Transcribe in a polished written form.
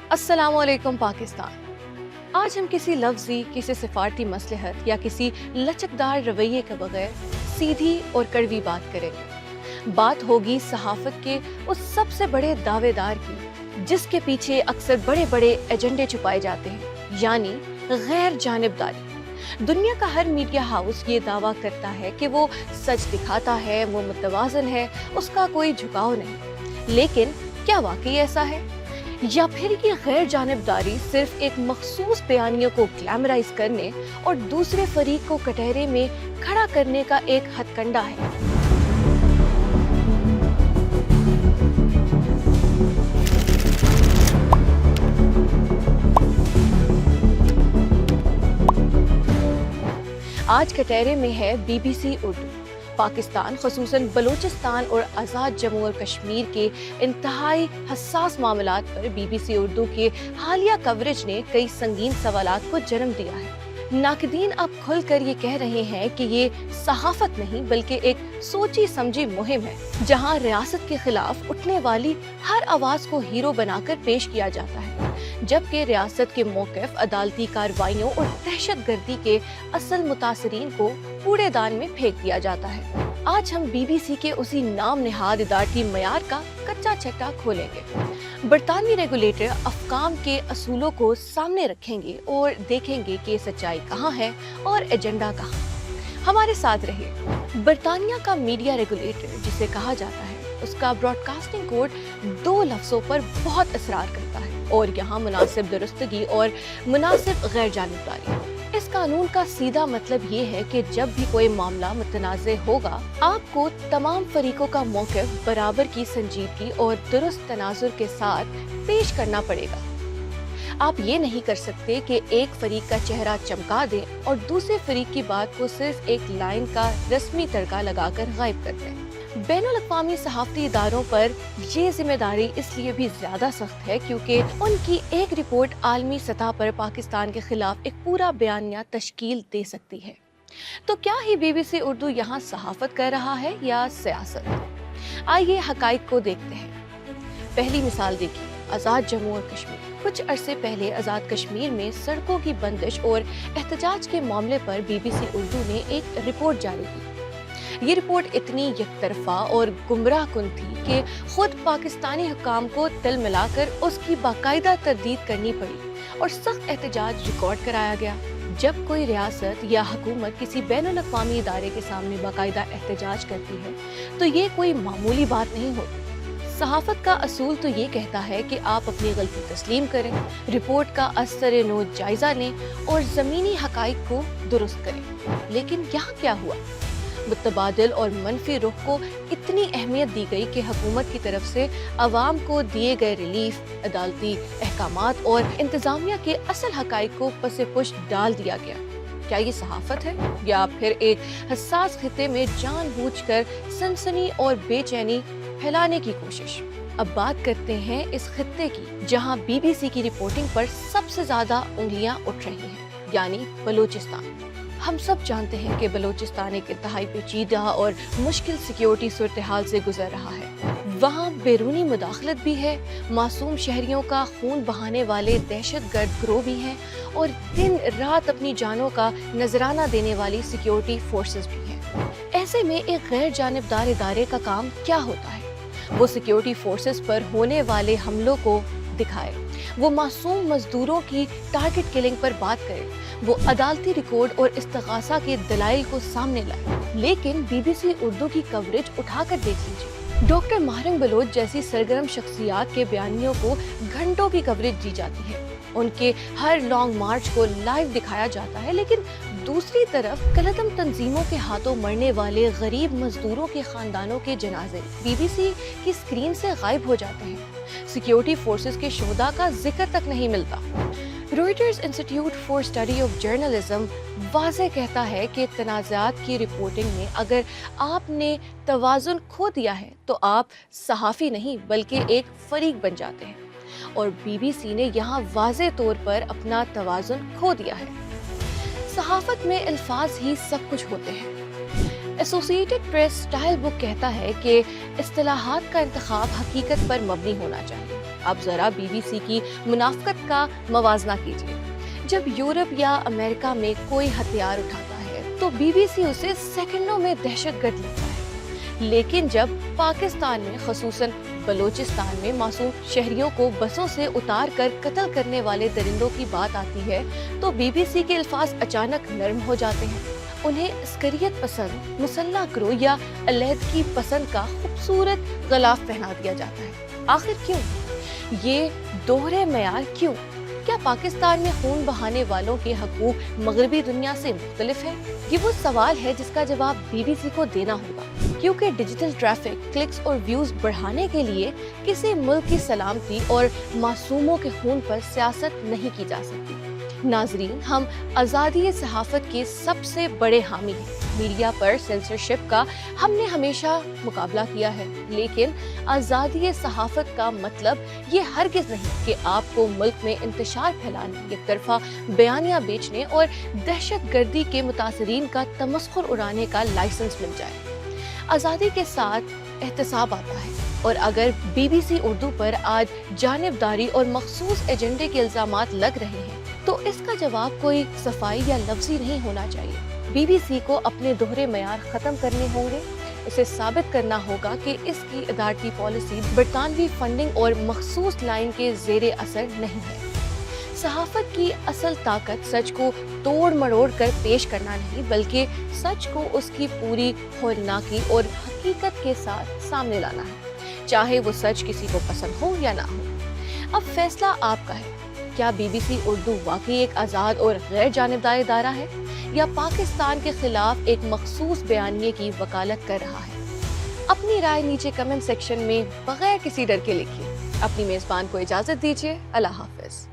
अस्सलाम वालेकुम पाकिस्तान। आज हम किसी लफ्ज़ी, किसी सिफारती मसलहत या किसी लचकदार रवैये के बगैर सीधी और कड़वी बात करेंगे। बात होगी सहाफ़त के उस सबसे बड़े दावेदार की जिसके पीछे अक्सर बड़े बड़े एजेंडे छुपाए जाते हैं, यानी गैर जानिबदारी। दुनिया का हर मीडिया हाउस ये दावा करता है कि वो सच दिखाता है, वो मुतवाज़न है, उसका कोई झुकाव नहीं। लेकिन क्या वाकई ऐसा है, या फिर ये गैर जानिबदारी सिर्फ एक मखसूस बयानियों को ग्लैमराइज करने और दूसरे फरीक को कटहरे में खड़ा करने का एक हथकंडा है? आज कटहरे में है बीबीसी उर्दू। पाकिस्तान, ख़ुसूसन बलूचिस्तान और आज़ाद जम्मू और कश्मीर के इंतहाई हसास मामलात पर बीबीसी उर्दू के हालिया कवरेज ने कई संगीन सवालात को जन्म दिया है। नाक़दीन अब खुलकर ये कह रहे हैं कि ये सहाफ़त नहीं बल्कि एक सोची समझी मुहिम है, जहां रियासत के खिलाफ उठने वाली हर आवाज़ को हीरो बनाकर पेश किया जाता है, जबकि रियासत के मौक़िफ़ अदालती कार्रवाइयों और दहशतगर्दी के असल मुतासरीन को कूड़ेदान में फेंक दिया जाता है। आज हम बीबीसी के उसी नाम निहाद इदारती मयार का कच्चा छट्टा खोलेंगे। बरतानवी रेगुलेटर अफकाम के असूलों को सामने रखेंगे और देखेंगे कि सच्चाई कहाँ है और एजेंडा कहाँ। हमारे साथ रहिए। बरतानिया का मीडिया रेगुलेटर जिसे कहा जाता है, उसका ब्रॉडकास्टिंग कोड 2 लफ्ज़ों पर बहुत असरार करता है, और यहाँ मुनासिब दुरुस्तगी और मुनासिब गैर जानिबदारी। इस कानून का सीधा मतलब ये है कि जब भी कोई मामला मुतनाज़े होगा, आपको तमाम फरीकों का मौक़िफ़ बराबर की संजीदगी और दुरुस्त तनाजुर के साथ पेश करना पड़ेगा। आप ये नहीं कर सकते कि एक फरीक का चेहरा चमका दें और दूसरे फरीक की बात को सिर्फ एक लाइन का रस्मी तड़का लगाकर गायब कर दें। बैनुल-अक़वामी सहाफ़ती इदारों पर ये जिम्मेदारी इसलिए भी ज़्यादा सख्त है क्योंकि उनकी एक रिपोर्ट आलमी सतह पर पाकिस्तान के खिलाफ एक पूरा बयानिया तश्कील दे सकती है। तो क्या ही बीबीसी उर्दू यहाँ सहाफ़त कर रहा है या सियासत? आइए हक़ाइक़ को देखते हैं। पहली मिसाल देखिए, आज़ाद जम्मू और कश्मीर। कुछ अरसे पहले आज़ाद कश्मीर में सड़कों की बंदिश और एहतजाज के मामले पर बीबीसी उर्दू ने एक रिपोर्ट जारी की। ये रिपोर्ट इतनी यकतरफा और गुमराह कुन थी कि खुद पाकिस्तानी हुकाम को तिल मिलाकर उसकी बाकायदा तरदीद करनी पड़ी और सख्त एहतजाज रिकॉर्ड कराया गया। जब कोई रियासत या हुकूमत किसी बैनुल-अक़वामी इदारे के सामने बाकायदा एहतजाज करती है तो ये कोई मामूली बात नहीं होती। सहाफ़त का असूल तो ये कहता है कि आप अपनी गलती तस्लीम करें, रिपोर्ट का असर नो जायज़ा लें और ज़मीनी हक़ाइक़ को दुरुस्त करें। लेकिन यहाँ क्या हुआ? मुतबादिल और मनफी रुख को इतनी अहमियत दी गई कि हुकूमत की तरफ से अवाम को दिए गए रिलीफ, अदालती अहकामात और इंतज़ामिया के असल हक़ाइक़ को पसे पुश डाल दिया गया। क्या ये सहाफ़त है या फिर एक हसास खिते में जानबूझकर सनसनी और बेचैनी फैलाने की कोशिश? अब बात करते हैं इस खित्ते की जहां बीबीसी की रिपोर्टिंग पर सबसे ज़्यादा उंगलियां उठ रही हैं, यानी बलूचिस्तान। हम सब जानते हैं कि बलूचिस्तान एक इंतहाई पेचीदा और मुश्किल सिक्योरिटी सूरत हाल से गुजर रहा है। वहाँ बैरूनी मुदाखलत भी है, मासूम शहरियों का खून बहाने वाले दहशतगर्द गिरोह भी हैं और दिन रात अपनी जानों का नजराना देने वाली सिक्योरिटी फोर्सेस भी हैं। ऐसे में एक गैर जानिबदार इदारे का काम क्या होता है? वो सिक्योरिटी फोर्सेस पर होने वाले हमलों को दिखाए, वो मासूम मजदूरों की टारगेट किलिंग पर बात करे, वो अदालती रिकॉर्ड और इस्तिगासा के दलाइल को सामने लाए। लेकिन बीबीसी उर्दू की कवरेज उठाकर देख लीजिए, डॉक्टर माहरंग बलोच जैसी सरगर्म शख्सियात के बयानियों को घंटों की कवरेज दी जाती है, उनके हर लॉन्ग मार्च को लाइव दिखाया जाता है। लेकिन दूसरी तरफ कलदम तंजीमों के हाथों मरने वाले गरीब मजदूरों के खानदानों के जनाजे बीबीसी की स्क्रीन से गायब हो जाते हैं। सिक्योरिटी फोर्सेस के शोहदा का जिक्र तक नहीं मिलता। Reuters institute for study of journalism वाज़ेह कहता है कि तनाज़ात की रिपोर्टिंग में अगर आपने तवाज़ुन खो दिया है तो आप सहाफ़ी नहीं बल्कि एक फरीक बन जाते हैं, और बीबीसी ने यहाँ वाज़ेह तौर पर अपना तवाज़ुन खो दिया है। सहाफ़त में अल्फाज ही सब कुछ होते हैं। एसोसिएटेड प्रेस स्टाइल बुक कहता है कि इस्तिलाहात का इंतखाब हकीकत पर मबनी होना चाहिए। अब जरा BBC की मुनाफकत का मवाजना कीजिए। जब यूरोप या अमेरिका में कोई हथियार उठाता है तो BBC उसे सेकंडों में दहशतगर्द लिखता है, लेकिन जब पाकिस्तान में खसूसन बलोचिस्तान में मासूम शहरियों को बसों से उतार कर कत्ल करने वाले दरिंदों की बात आती है तो BBC के अल्फाज अचानक नरम हो जाते हैं। उन्हें अस्करियत पसंद, मुसल्ला गिरोह या अलहदगी पसंद का खूबसूरत गलाफ पहना दिया जाता है। आखिर क्यों? ये दोहरे मयार क्यों? क्या पाकिस्तान में खून बहाने वालों के हकूक मगरबी दुनिया से मुख्तलिफ है? ये वो सवाल है जिसका जवाब BBC को देना होगा, क्योंकि डिजिटल ट्रैफिक, क्लिक्स और व्यूज बढ़ाने के लिए किसी मुल्क की सलामती और मासूमों के खून पर सियासत नहीं की जा सकती। नाजरीन, हम आज़ादी सहाफ़त के सबसे बड़े हामी हैं। मीडिया पर सेंसरशिप का हमने हमेशा मुकाबला किया है, लेकिन आज़ादी सहाफ़त का मतलब ये हरगिज़ नहीं कि आपको मुल्क में इंतशार फैलाने, एक तरफा बयानियाँ बेचने और दहशत गर्दी के मुतासरीन का तमस्खुर उड़ाने का लाइसेंस मिल जाए। आज़ादी के साथ एहतसाब आता है, और अगर BBC उर्दू पर आज जानिबदारी और मखसूस एजेंडे के इल्ज़ामात लग रहे हैं तो इसका जवाब कोई सफाई या लफ्ज़ी नहीं होना चाहिए। BBC को अपने दोहरे मयार ख़त्म करने होंगे। इसे साबित करना होगा कि इसकी इदारती पॉलिसी बरतानवी फंडिंग और मखसूस लाइन के ज़ेरे असर नहीं है। सहाफ़त की असल ताकत सच को तोड़ मरोड़ कर पेश करना नहीं, बल्कि सच को उसकी पूरी हौलनाकी और हकीकत के साथ सामने लाना है, चाहे वो सच किसी को पसंद हो या ना हो। अब फैसला आपका है। क्या BBC उर्दू वाकई एक आज़ाद और गैर जानिबदार इदारा है, या पाकिस्तान के खिलाफ एक मखसूस बयानिए की वकालत कर रहा है? अपनी राय नीचे कमेंट सेक्शन में बगैर किसी डर के लिखिए। अपनी मेज़बान को इजाज़त दीजिए। अल्लाह हाफ़िज़।